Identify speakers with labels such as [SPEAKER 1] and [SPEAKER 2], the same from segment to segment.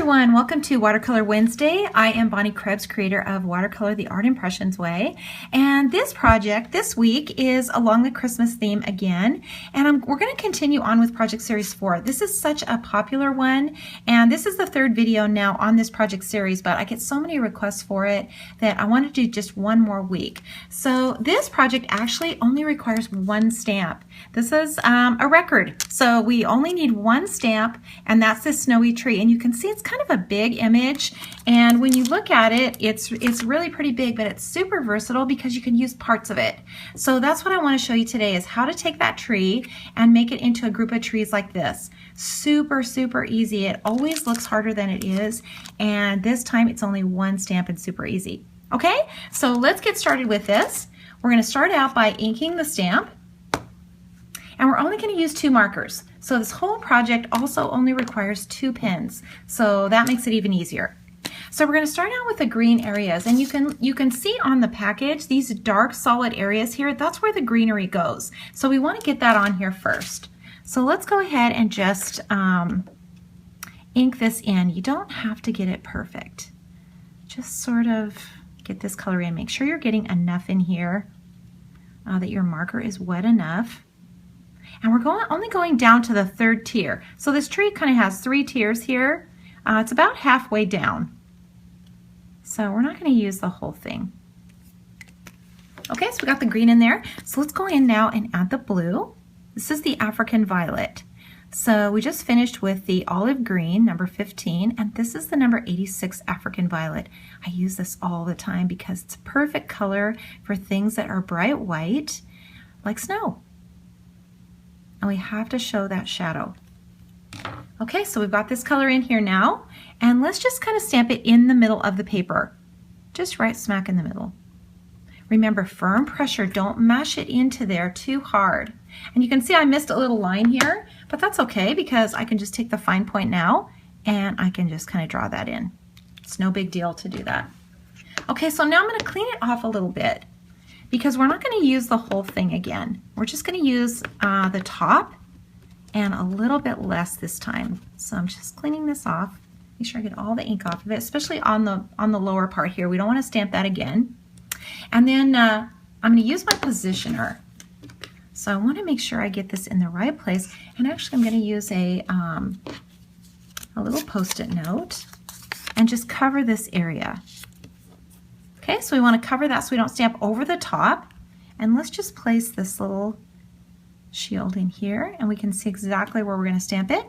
[SPEAKER 1] everyone, welcome to Watercolor Wednesday. I am Bonnie Krebs, creator of Watercolor the Art Impressions Way, and this project this week is along the Christmas theme again, and we're going to continue on with Project Series 4. This is such a popular one, and this is the third video now on this project series, but I get so many requests for it that I want to do just one more week. So this project actually only requires one stamp. This is a record, so we only need one stamp, and that's this snowy tree, and you can see it's kind of a big image, and when you look at it, it's really pretty big, but it's super versatile because you can use parts of it. So that's what I want to show you today, is how to take that tree and make it into a group of trees like this. Super, super easy. It always looks harder than it is, and this time it's only one stamp and super easy. Okay, so let's get started with this. We're going to start out by inking the stamp, and we're only going to use 2 markers. So this whole project also only requires 2 pens, so that makes it even easier. So we're going to start out with the green areas, and you can see on the package these dark solid areas here. That's where the greenery goes. So we want to get that on here first. So let's go ahead and just ink this in. You don't have to get it perfect. Just sort of get this color in. Make sure you're getting enough in here that your marker is wet enough. And we're only going down to the 3rd tier. So this tree kind of has 3 tiers here. It's about halfway down. So we're not going to use the whole thing. Okay, so we got the green in there. So let's go in now and add the blue. This is the African violet. So we just finished with the olive green, number 15, and this is the number 86 African violet. I use this all the time because it's a perfect color for things that are bright white, like snow. And we have to show that shadow. Okay, so we've got this color in here now, and let's just kind of stamp it in the middle of the paper, just right smack in the middle. Remember, firm pressure, don't mash it into there too hard. And you can see I missed a little line here, but that's okay because I can just take the fine point now and I can just kind of draw that in. It's no big deal to do that. Okay, so now I'm going to clean it off a little bit, because we're not going to use the whole thing again. We're just going to use the top and a little bit less this time. So I'm just cleaning this off. Make sure I get all the ink off of it, especially on the lower part here. We don't want to stamp that again. And then I'm going to use my positioner. So I want to make sure I get this in the right place. And actually I'm going to use a little Post-it note and just cover this area. Okay, so we want to cover that so we don't stamp over the top. And let's just place this little shield in here, and we can see exactly where we're going to stamp it.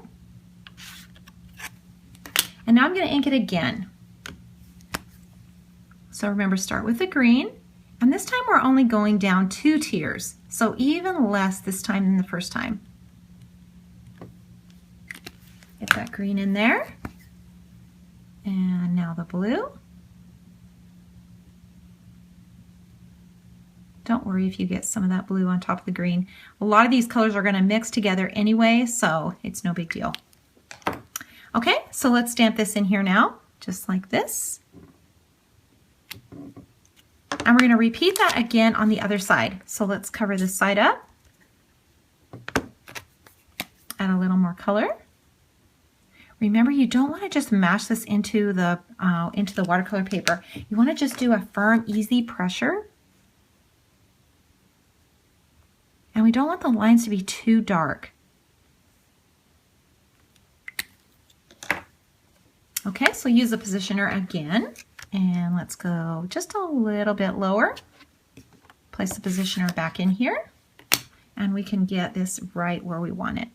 [SPEAKER 1] And now I'm going to ink it again. So remember, start with the green, and this time we're only going down 2 tiers, so even less this time than the first time. Get that green in there, and now the blue. Don't worry if you get some of that blue on top of the green. A lot of these colors are going to mix together anyway, so it's no big deal. Okay, so let's stamp this in here now, just like this. And we're going to repeat that again on the other side. So let's cover this side up. Add a little more color. Remember, you don't want to just mash this into the watercolor paper. You want to just do a firm, easy pressure. And we don't want the lines to be too dark. Okay, so use the positioner again, and let's go just a little bit lower. Place the positioner back in here, and we can get this right where we want it.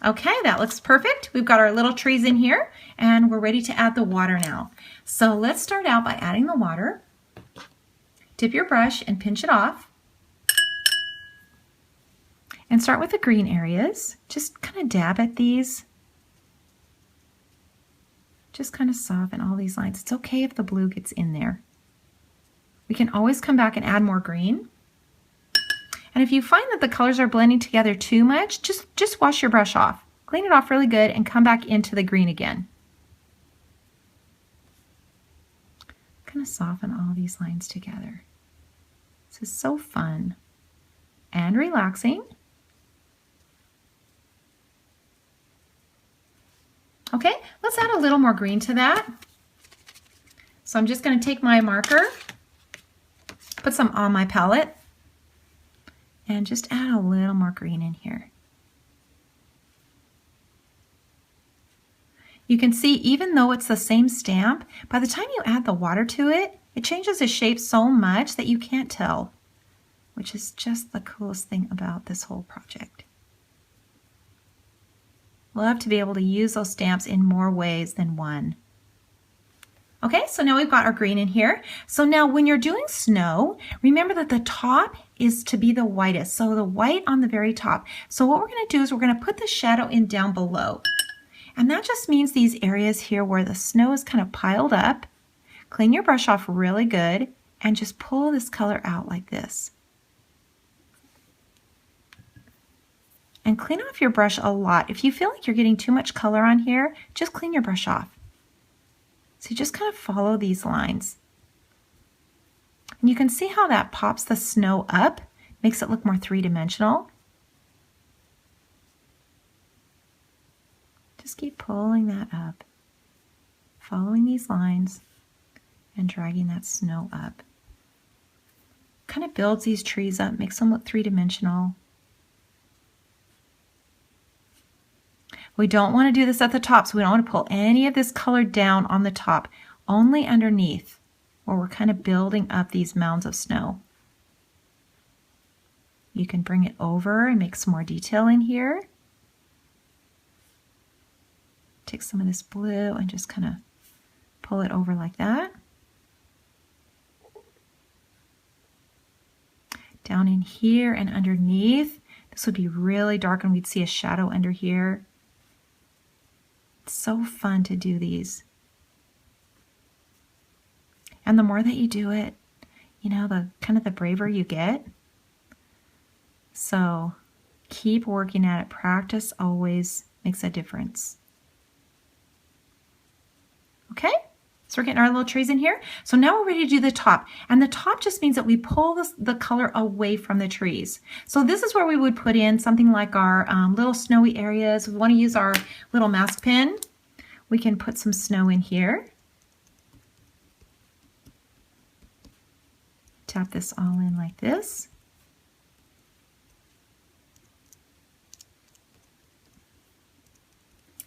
[SPEAKER 1] Okay, that looks perfect. We've got our little trees in here, and we're ready to add the water now. So let's start out by adding the water. Dip your brush and pinch it off. And start with the green areas. Just kind of dab at these. Just kind of soften all these lines. It's okay if the blue gets in there. We can always come back and add more green. And if you find that the colors are blending together too much, just wash your brush off. Clean it off really good and come back into the green again. Kind of soften all these lines together. This is so fun and relaxing. Okay, let's add a little more green to that. So I'm just going to take my marker, put some on my palette, and just add a little more green in here. You can see even though it's the same stamp, by the time you add the water to it, it changes the shape so much that you can't tell, which is just the coolest thing about this whole project. Love to be able to use those stamps in more ways than one. Okay, so now we've got our green in here. So now when you're doing snow, remember that the top is to be the whitest. So the white on the very top. So what we're going to do is we're going to put the shadow in down below. And that just means these areas here where the snow is kind of piled up. Clean your brush off really good and just pull this color out like this. And clean off your brush a lot. If you feel like you're getting too much color on here, just clean your brush off. So you just kind of follow these lines. And you can see how that pops the snow up, makes it look more three-dimensional. Just keep pulling that up, following these lines and dragging that snow up. Kind of builds these trees up, makes them look three-dimensional. We don't want to do this at the top, so we don't want to pull any of this color down on the top, only underneath, where we're kind of building up these mounds of snow. You can bring it over and make some more detail in here. Take some of this blue and just kind of pull it over like that. Down in here and underneath, this would be really dark and we'd see a shadow under here. It's so fun to do these. And the more that you do it, you know, the kind of the braver you get. So keep working at it. Practice always makes a difference. Okay, so we're getting our little trees in here. So now we're ready to do the top. And the top just means that we pull the color away from the trees. So this is where we would put in something like our little snowy areas. We want to use our little mask pen. We can put some snow in here. Tap this all in like this.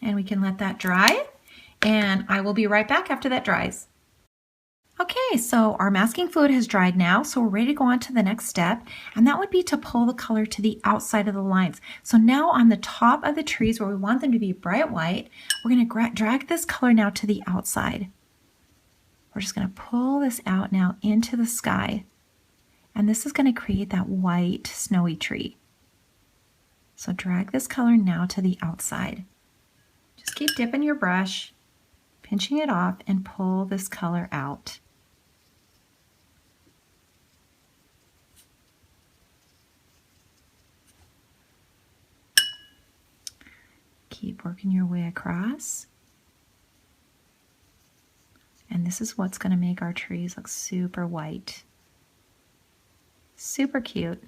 [SPEAKER 1] And we can let that dry. And I will be right back after that dries. Okay, so our masking fluid has dried now, so we're ready to go on to the next step, and that would be to pull the color to the outside of the lines. So now on the top of the trees where we want them to be bright white, we're going to drag this color now to the outside. We're just going to pull this out now into the sky, and this is going to create that white snowy tree. So drag this color now to the outside. Just keep dipping your brush, pinching it off, and pull this color out. Keep working your way across. And this is what's going to make our trees look super white. Super cute.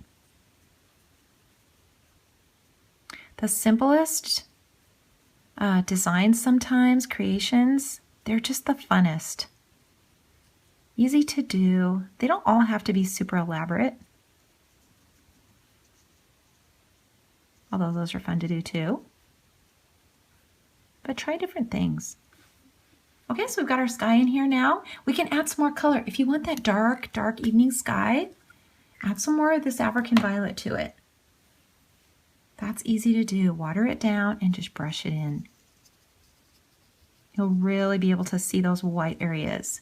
[SPEAKER 1] The simplest designs sometimes, creations, they're just the funnest. Easy to do. They don't all have to be super elaborate. Although those are fun to do too. But try different things. Okay, so we've got our sky in here now. We can add some more color. If you want that dark, dark evening sky, add some more of this African violet to it. That's easy to do. Water it down and just brush it in. You'll really be able to see those white areas.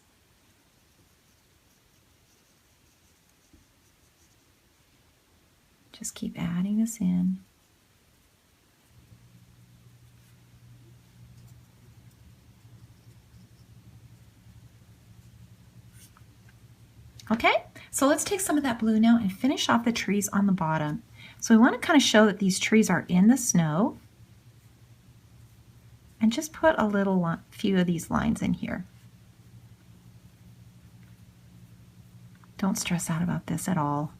[SPEAKER 1] Just keep adding this in. Okay, so let's take some of that blue now and finish off the trees on the bottom. So we want to kind of show that these trees are in the snow. And just put a few of these lines in here. Don't stress out about this at all.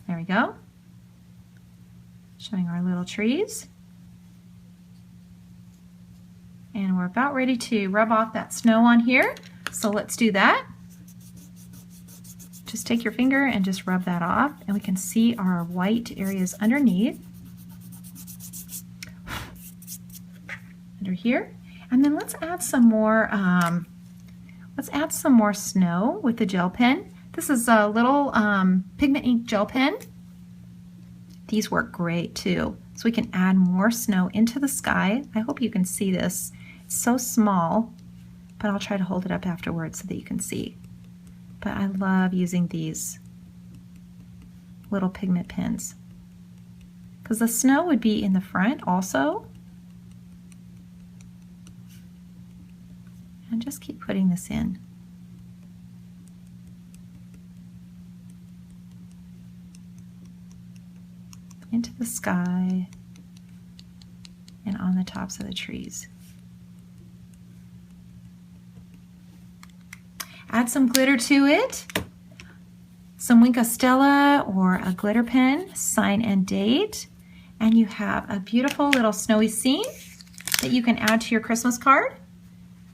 [SPEAKER 1] There we go. Showing our little trees. And we're about ready to rub off that snow on here. So let's do that. Just take your finger and just rub that off, and we can see our white areas underneath. Under here. And then let's add some more snow with the gel pen. This is a little pigment ink gel pen. These work great too. So we can add more snow into the sky. I hope you can see this. It's so small, but I'll try to hold it up afterwards so that you can see. But I love using these little pigment pens because the snow would be in the front also. And just keep putting this in. Into the sky and on the tops of the trees. Add some glitter to it, some Wink of Stella or a glitter pen, sign and date, and you have a beautiful little snowy scene that you can add to your Christmas card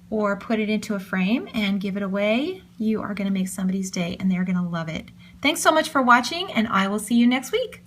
[SPEAKER 1] or put it into a frame and give it away. You are going to make somebody's day and they're going to love it. Thanks so much for watching, and I will see you next week.